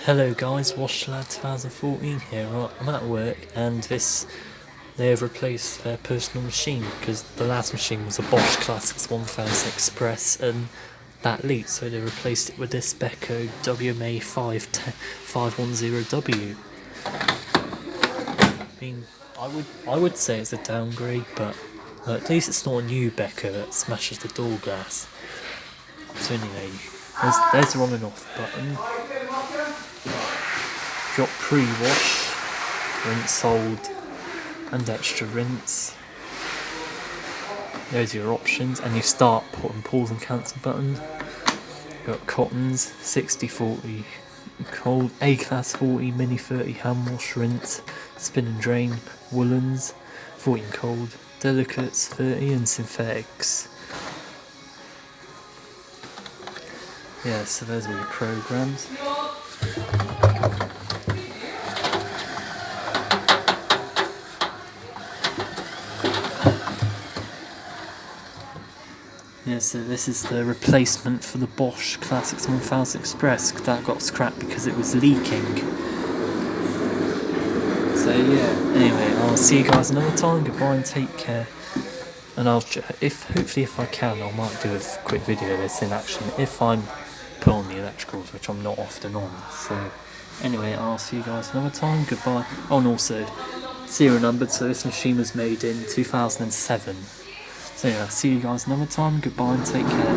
Hello guys, Bosch 2014 here. Right, I'm at work and they have replaced their personal machine because the last machine was a Bosch Classixx 1000 Express and that leaked, so they replaced it with this Beko WMA 510W. I mean, I would say it's a downgrade, but at least it's not a new Beko that smashes the door glass. So anyway, there's the on and off button. Got pre-wash, rinse soled, and extra rinse. There's your options, and you start putting pause and cancel buttons. Got cottons, 60-40 cold, A-class 40, mini 30 hand wash rinse, spin and drain, woolens, 40 cold, delicates 30 and synthetics. Yeah, so there's all your programs. Yeah, so this is the replacement for the Bosch Classixx 1000 Express that got scrapped because it was leaking. So yeah, anyway, I'll see you guys another time. Goodbye and take care. And hopefully if I can, I might do a quick video of this in action if I'm put on the electricals, which I'm not often on. So anyway, I'll see you guys another time. Goodbye. Oh, and also serial numbered, so this machine was made in 2007. So yeah, see you guys another time. Goodbye and take care.